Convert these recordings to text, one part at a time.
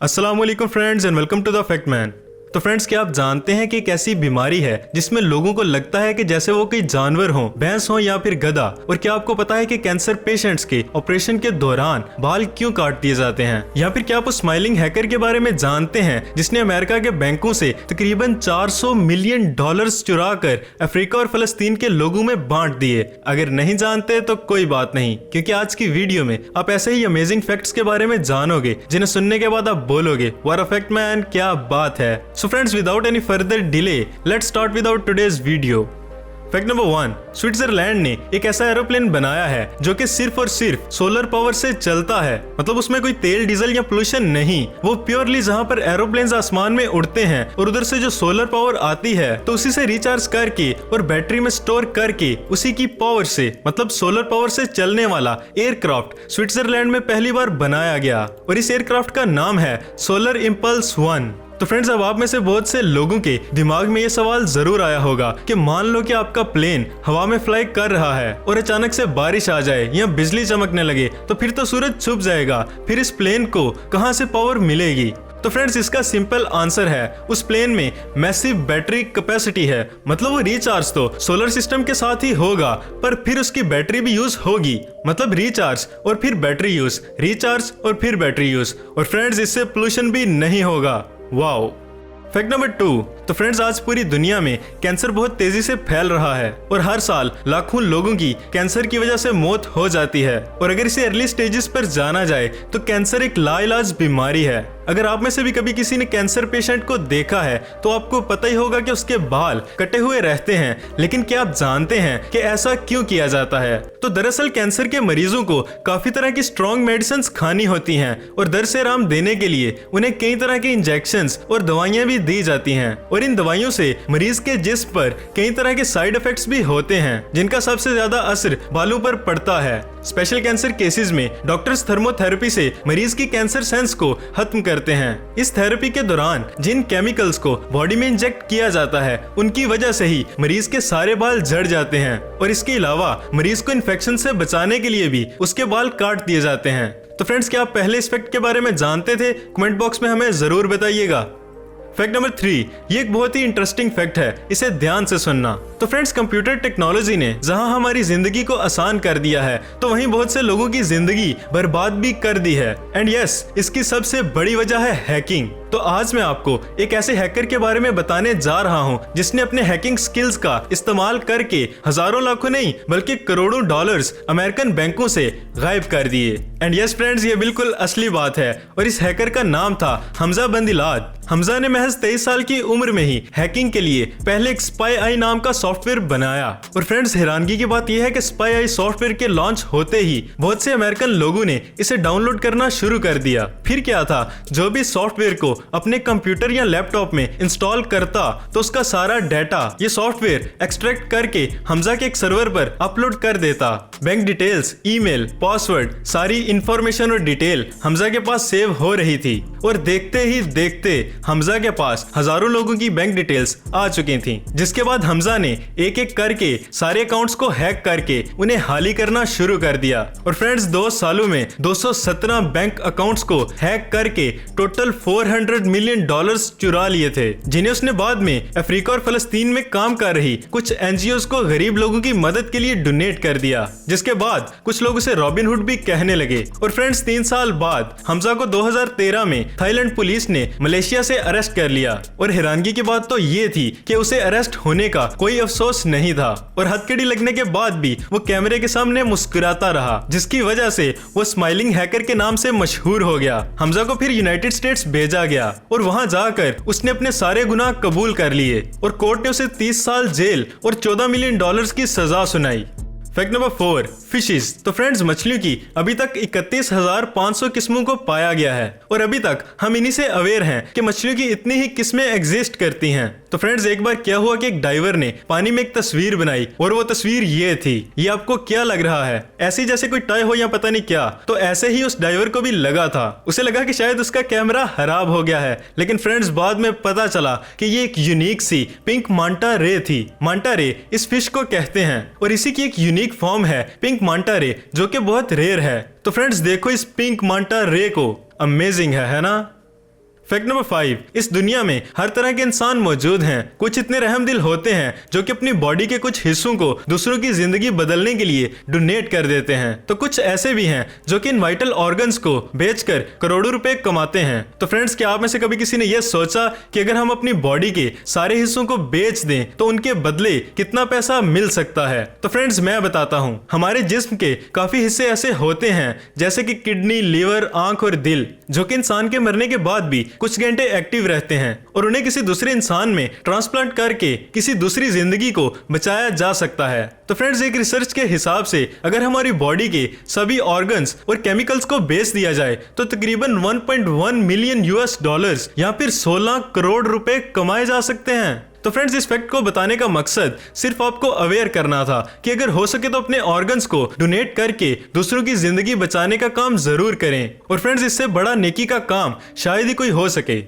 अस्सलाम वालेकुम friends and welcome to the fact man. तो फ्रेंड्स, क्या आप जानते हैं कि एक ऐसी बीमारी है जिसमें लोगों को लगता है कि जैसे वो कोई जानवर हो, भैंस हो या फिर गधा। और क्या आपको पता है कि कैंसर पेशेंट्स के ऑपरेशन के दौरान बाल क्यों काट दिए जाते हैं? या फिर क्या आप उस स्माइलिंग हैकर के बारे में जानते हैं जिसने अमेरिका के बैंकों से तकरीबन 400 मिलियन डॉलर्स चुरा कर अफ्रीका और फलस्तीन के लोगों में बांट दिए? अगर नहीं जानते तो कोई बात नहीं, क्योंकि आज की वीडियो में आप ऐसे ही अमेजिंग फैक्ट्स के बारे में जानोगे जिन्हें सुनने के बाद आप बोलोगे व्हाट अ फैक्ट मैन, क्या बात है। So friends, without any further delay, let's start with our today's video. Fact number 1, Switzerland ने एक ऐसा एरोप्लेन बनाया है जो कि सिर्फ और सिर्फ सोलर पावर से चलता है। मतलब उसमें कोई तेल, डीजल या पोल्यूशन नहीं। वो प्योरली जहां पर एरोप्लेन आसमान में उड़ते हैं और उधर से जो सोलर पावर आती है तो उसी से रिचार्ज करके और बैटरी में स्टोर करके उसी की पावर से, मतलब सोलर पावर से चलने वाला एयरक्राफ्ट स्विट्जरलैंड में पहली बार बनाया गया और इस एयरक्राफ्ट का नाम है सोलर इंपल्स 1। तो फ्रेंड्स, अब आप में से बहुत से लोगों के दिमाग में ये सवाल जरूर आया होगा कि मान लो कि आपका प्लेन हवा में फ्लाई कर रहा है और अचानक से बारिश आ जाए या बिजली चमकने लगे तो फिर तो सूरज छुप जाएगा, फिर इस प्लेन को कहां से पावर मिलेगी? तो फ्रेंड्स, इसका सिंपल आंसर है उस प्लेन में मैसिव बैटरी कैपेसिटी है। मतलब वो रिचार्ज तो सोलर सिस्टम के साथ ही होगा पर फिर उसकी बैटरी भी यूज होगी। मतलब रिचार्ज और फिर बैटरी यूज, रिचार्ज और फिर बैटरी यूज। और फ्रेंड्स, इससे पोल्यूशन भी नहीं होगा। वाओ। फैक्ट नंबर 2, तो फ्रेंड्स, आज पूरी दुनिया में कैंसर बहुत तेजी से फैल रहा है और हर साल लाखों लोगों की कैंसर की वजह से मौत हो जाती है। और अगर इसे अर्ली स्टेजेस पर जाना जाए तो कैंसर एक लाइलाज बीमारी है। अगर आप में से भी कभी किसी ने कैंसर पेशेंट को देखा है तो आपको पता ही होगा कि उसके बाल कटे हुए रहते हैं। लेकिन क्या आप जानते हैं कि ऐसा क्यों किया जाता है? तो दरअसल कैंसर के मरीजों को काफी तरह की स्ट्रॉन्ग मेडिसिन खानी होती हैं और दर्द से आराम देने के लिए उन्हें कई तरह के इंजेक्शंस और दवाइयां भी दी जाती हैं। और इन दवाइयों से मरीज के जिस्म पर कई तरह के साइड इफेक्ट्स भी होते हैं, जिनका सबसे ज्यादा असर बालों पर पड़ता है। स्पेशल कैंसर केसेस में डॉक्टर्स थर्मोथेरेपी से मरीज की कैंसर सेल्स को खत्म करते हैं। इस थेरेपी के दौरान जिन केमिकल्स को बॉडी में इंजेक्ट किया जाता है उनकी वजह से ही मरीज के सारे बाल झड़ जाते हैं। और इसके अलावा मरीज को इन्फेक्शन से बचाने के लिए भी उसके बाल काट दिए जाते हैं। तो फ्रेंड्स, क्या आप पहले इस फैक्ट के बारे में जानते थे? कमेंट बॉक्स में हमें जरूर बताइएगा। फैक्ट नंबर 3, ये एक बहुत ही इंटरेस्टिंग फैक्ट है, इसे ध्यान से सुनना। तो फ्रेंड्स, कंप्यूटर टेक्नोलॉजी ने जहां हमारी जिंदगी को आसान कर दिया है तो वहीं बहुत से लोगों की जिंदगी बर्बाद भी कर दी है। एंड यस, इसकी सबसे बड़ी वजह है हैकिंग। तो आज मैं आपको एक ऐसे हैकर के बारे में बताने जा रहा हूं जिसने अपने हैकिंग स्किल्स का इस्तेमाल करके हजारों लाखों नहीं बल्कि करोड़ों डॉलर्स अमेरिकन बैंकों से गायब कर दिए। एंड यस फ्रेंड्स, ये बिल्कुल असली बात है और इस हैकर का नाम था हमजा बिन लादेन। हमजा ने महज 23 साल की उम्र में ही हैकिंग के लिए पहले एक स्पाई आई नाम का सॉफ्टवेयर बनाया। और फ्रेंड्स, हैरानगी की बात यह है कि स्पाई आई सॉफ्टवेयर के लॉन्च होते ही बहुत से अमेरिकन लोगों ने इसे डाउनलोड करना शुरू कर दिया। फिर क्या था, जो भी सॉफ्टवेयर को अपने कंप्यूटर या लैपटॉप में इंस्टॉल करता तो उसका सारा डाटा ये सॉफ्टवेयर एक्सट्रैक्ट करके हमजा के एक सर्वर पर अपलोड कर देता। बैंक डिटेल्स, ईमेल, पासवर्ड, सारी इंफॉर्मेशन और डिटेल हमजा के पास सेव हो रही थी। और देखते ही देखते हमजा के पास हजारों लोगों की बैंक डिटेल्स आ चुकी थी, जिसके बाद हमजा ने एक एक करके सारे अकाउंट्स को हैक करके उन्हें खाली करना शुरू कर दिया। और फ्रेंड्स, 2 सालों में 217 बैंक अकाउंट्स को हैक करके टोटल 400 मिलियन डॉलर्स चुरा लिए थे, जिन्हें उसने बाद में अफ्रीका और फलस्तीन में काम कर रही कुछ एनजीओ को गरीब लोगों की मदद के लिए डोनेट कर दिया, जिसके बाद कुछ लोग उसे रॉबिन हुड भी कहने लगे। और फ्रेंड्स, 3 साल बाद हमजा को 2013 में थाईलैंड पुलिस ने मलेशिया से अरेस्ट कर लिया। और हैरानगी की बात तो ये थी कि उसे अरेस्ट होने का कोई अफसोस नहीं था और हथकड़ी लगने के बाद भी वो कैमरे के सामने मुस्कुराता रहा, जिसकी वजह से वो स्माइलिंग हैकर के नाम से मशहूर हो गया। हमजा को फिर यूनाइटेड स्टेट्स भेजा गया और वहां जाकर उसने अपने सारे गुनाह कबूल कर लिए और कोर्ट ने उसे 30 साल जेल और 14 मिलियन डॉलर्स की सजा सुनाई। Fact number 4, fishes. तो फ्रेंड्स, मछलियों की अभी तक 31,500 किस्मों को पाया गया है और अभी तक हम इन्हीं से अवेयर हैं कि मछलियों की इतनी ही किस्में एग्जिस्ट करती हैं। तो फ्रेंड्स, एक बार क्या हुआ कि एक डाइवर ने पानी में एक तस्वीर बनाई और वो तस्वीर ये थी। ये आपको क्या लग रहा है? ऐसी जैसे कोई टॉय हो या पता नहीं क्या। तो ऐसे ही उस डाइवर को भी लगा था। उसे लगा कि शायद उसका कैमरा खराब हो गया है, लेकिन फ्रेंड्स, बाद में पता चला कि ये एक यूनिक सी पिंक मांटा रे थी। मांटा रे इस फिश को कहते हैं और इसी की एक यूनिक फॉर्म है पिंक मांटा रे, जो कि बहुत रेयर है। तो फ्रेंड्स, देखो इस पिंक मांटा रे को, अमेजिंग है ना? फैक्ट नंबर 5, इस दुनिया में हर तरह के इंसान मौजूद हैं। कुछ इतने रहमदिल होते हैं जो कि अपनी बॉडी के कुछ हिस्सों को दूसरों की जिंदगी बदलने के लिए डोनेट कर देते हैं, तो कुछ ऐसे भी हैं जो कि इन वाइटल ऑर्गन्स को बेचकर करोड़ों रुपए कमाते हैं। तो फ्रेंड्स, क्या आप में से कभी किसी ने यह सोचा कि अगर हम अपनी बॉडी के सारे हिस्सों को बेच दें तो उनके बदले कितना पैसा मिल सकता है? तो फ्रेंड्स, मैं बताता हूं। हमारे जिस्म के काफी हिस्से ऐसे होते हैं जैसे कि किडनी, लीवर, आंख और दिल, जो कि इंसान के मरने के बाद भी कुछ घंटे एक्टिव रहते हैं और उन्हें किसी दूसरे इंसान में ट्रांसप्लांट करके किसी दूसरी जिंदगी को बचाया जा सकता है। तो फ्रेंड्स, एक रिसर्च के हिसाब से अगर हमारी बॉडी के सभी ऑर्गन्स और केमिकल्स को बेच दिया जाए तो तकरीबन 1.1 मिलियन US$ या फिर 16 करोड़ रुपए कमाए जा सकते हैं। तो फ्रेंड्स, इस फैक्ट को बताने का मकसद सिर्फ आपको अवेयर करना था कि अगर हो सके तो अपने ऑर्गन्स को डोनेट करके दूसरों की जिंदगी बचाने का काम जरूर करें। और फ्रेंड्स, इससे बड़ा नेकी का काम शायद ही कोई हो सके।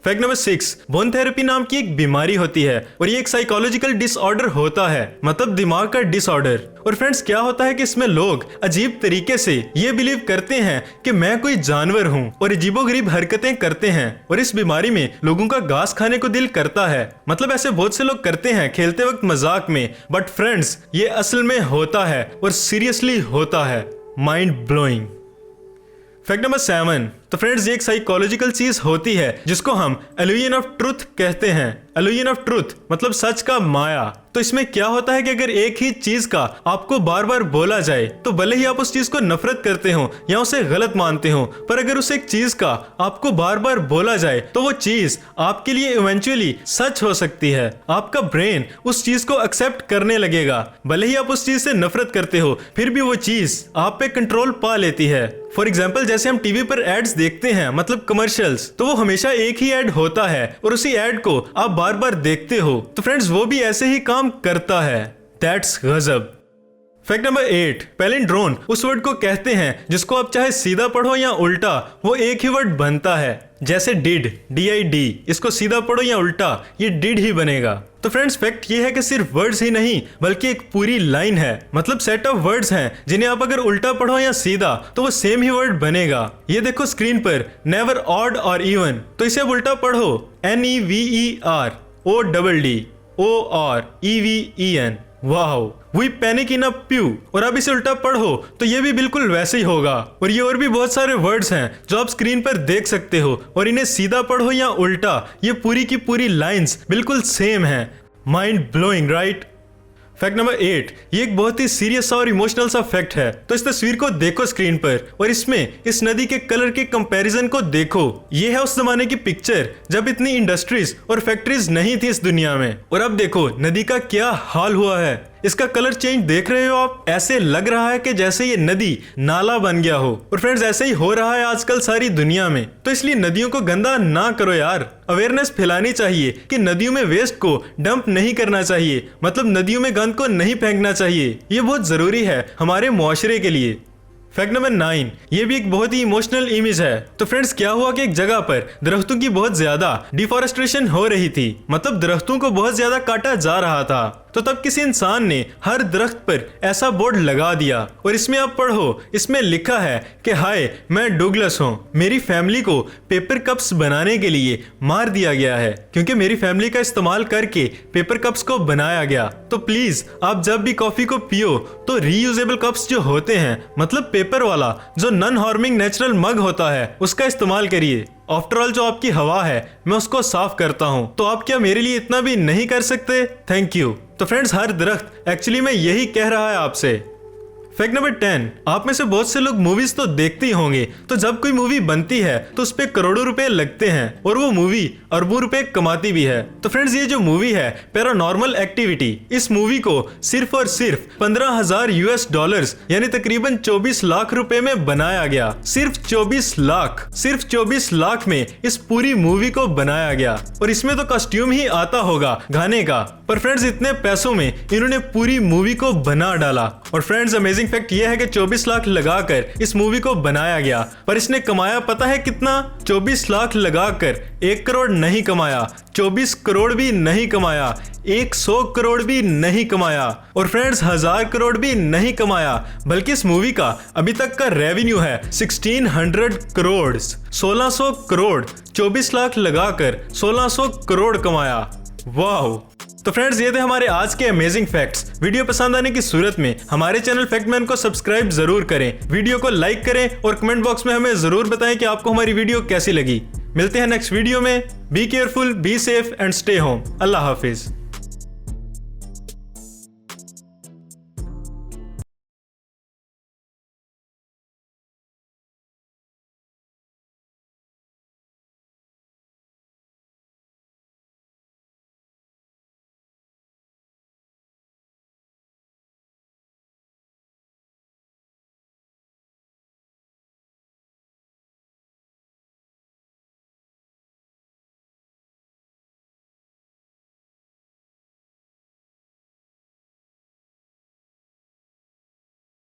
फैक्ट नंबर 6, बोन थेरेपी नाम की एक बीमारी होती है और ये एक साइकोलॉजिकल डिसऑर्डर होता है, मतलब दिमाग का डिसऑर्डर। और फ्रेंड्स, क्या होता है कि इसमें लोग अजीब तरीके से ये बिलीव करते हैं कि मैं कोई जानवर हूँ और अजीबोगरीब हरकतें करते हैं। और इस बीमारी में लोगों का घास खाने को दिल करता है, मतलब ऐसे बहुत से लोग करते हैं खेलते वक्त मजाक में, बट फ्रेंड्स, ये असल में होता है और सीरियसली होता है। Mind blowing. फैक्ट नंबर 7, तो फ्रेंड्स, ये एक साइकोलॉजिकल चीज होती है जिसको हम इल्यूजन ऑफ ट्रुथ कहते हैं। इल्यूजन ऑफ ट्रुथ मतलब सच का माया। तो इसमें क्या होता है कि अगर एक ही चीज का आपको बार बार बोला जाए तो भले ही आप उस चीज को नफरत करते हो या उसे गलत मानते हो, पर अगर उस एक चीज का आपको बार बार बोला जाए तो वो चीज आपके लिए इवेंचुअली सच हो सकती है। आपका ब्रेन उस चीज को एक्सेप्ट करने लगेगा, भले ही आप उस चीज से नफरत करते हो, फिर भी वो चीज आप पे कंट्रोल पा लेती है। फॉर एग्जाम्पल, जैसे हम टीवी पर एड्स देखते हैं, मतलब कमर्शियल्स, तो वो हमेशा एक ही एड होता है और उसी एड को आप बार बार देखते हो। तो फ्रेंड्स, वो भी ऐसे ही काम करता है। दैट्स गजब। फैक्ट नंबर 8, पैलिंड्रोम उस वर्ड को कहते हैं जिसको आप चाहे सीधा पढ़ो या उल्टा, वो एक ही वर्ड बनता है। जैसे डिड, DID, इसको सीधा पढ़ो या उल्टा, ये डिड ही बनेगा। तो फ्रेंड्स, फैक्ट ये है कि सिर्फ वर्ड्स ही नहीं बल्कि एक पूरी लाइन है, मतलब सेट ऑफ वर्ड्स हैं जिन्हें आप अगर उल्टा पढ़ो या सीधा तो वो सेम ही वर्ड बनेगा। ये देखो स्क्रीन पर, नेवर ऑड और इवन, तो इसे आप उल्टा पढ़ो NEVER ODD OREVEN। Wow, we panic in a few. और अब इसे उल्टा पढ़ो तो ये भी बिल्कुल वैसे ही होगा। और ये और भी बहुत सारे वर्ड्स हैं जो आप स्क्रीन पर देख सकते हो, और इन्हें सीधा पढ़ो या उल्टा, ये पूरी की पूरी लाइंस बिल्कुल सेम हैं। Mind blowing, right? Fact number 8, ये एक बहुत ही सीरियस और इमोशनल सा फैक्ट है। तो इस तस्वीर को देखो स्क्रीन पर और इसमें इस नदी के कलर के कंपैरिजन को देखो। ये है उस जमाने की पिक्चर जब इतनी इंडस्ट्रीज और फैक्ट्रीज नहीं थी इस दुनिया में, और अब देखो नदी का क्या हाल हुआ है। इसका कलर चेंज देख रहे हो आप? ऐसे लग रहा है कि जैसे ये नदी नाला बन गया हो। और फ्रेंड्स, ऐसे ही हो रहा है आजकल सारी दुनिया में। तो इसलिए नदियों को गंदा ना करो यार। अवेयरनेस फैलानी चाहिए कि नदियों में वेस्ट को डंप नहीं करना चाहिए, मतलब नदियों में गंद को नहीं फेंकना चाहिए। ये बहुत जरूरी है हमारे मुआशरे के लिए। फैक्ट नंबर 9, ये भी एक बहुत ही इमोशनल इमेज है। तो फ्रेंड्स, क्या हुआ कि एक जगह पर दरख्तों की बहुत ज्यादा डिफॉरेस्टेशन हो रही थी, मतलब दरख्तों को बहुत ज्यादा काटा जा रहा था। तो तब किसी इंसान ने हर दरख्त पर ऐसा बोर्ड लगा दिया और इसमें आप पढ़ो, इसमें लिखा है कि हाय, मैं डुगलस हूँ, मेरी फैमिली को पेपर कप्स बनाने के लिए मार दिया गया है क्योंकि मेरी फैमिली का इस्तेमाल करके पेपर कप्स को बनाया गया। तो प्लीज आप जब भी कॉफी को पियो तो रीयूजेबल कप्स जो होते हैं, मतलब पेपर वाला जो नॉन हार्मिंग नेचुरल मग होता है, उसका इस्तेमाल करिए। आफ्टर ऑल जो आपकी हवा है मैं उसको साफ करता हूँ, तो आप क्या मेरे लिए इतना भी नहीं कर सकते? Thank you. तो फ्रेंड्स, हर दरख्त एक्चुअली में यही कह रहा है आपसे। फैक्ट नंबर 10, आप में से बहुत से लोग मूवीज तो देखते ही होंगे। तो जब कोई मूवी बनती है तो उस पे करोड़ों रुपए लगते हैं और वो मूवी अरबों रुपए कमाती भी है। तो फ्रेंड्स, ये जो मूवी है पैरानॉर्मल एक्टिविटी, इस मूवी को सिर्फ और सिर्फ $15,000 यानी तकरीबन 24 लाख रुपए में बनाया गया। सिर्फ 24 लाख में इस पूरी मूवी को बनाया गया, और इसमें तो कॉस्ट्यूम ही आता होगा गाने का। पर फ्रेंड्स, इतने पैसों में इन्होंने पूरी मूवी को बना डाला। और फ्रेंड्स, अमेजिंग अमेजिंग फैक्ट ये है कि 24 लाख लगाकर इस मूवी को बनाया गया, पर इसने कमाया पता है कितना? 24 लाख लगाकर 1 करोड़ नहीं कमाया, 24 करोड़ भी नहीं कमाया, 100 करोड़ भी नहीं कमाया, और फ्रेंड्स 1000 करोड़ भी नहीं कमाया, बल्कि इस मूवी का अभी तक का रेवेन्यू है 1600 करोड़। 1600 करोड़, 24 लाख लगाकर 1600 करोड़ कमाया। वाह। तो फ्रेंड्स ये थे हमारे आज के अमेजिंग फैक्ट्स। वीडियो पसंद आने की सूरत में हमारे चैनल फैक्टमैन को सब्सक्राइब जरूर करें, वीडियो को लाइक करें और कमेंट बॉक्स में हमें जरूर बताएं कि आपको हमारी वीडियो कैसी लगी। मिलते हैं नेक्स्ट वीडियो में। Be careful, be safe and stay home. Allah Hafiz.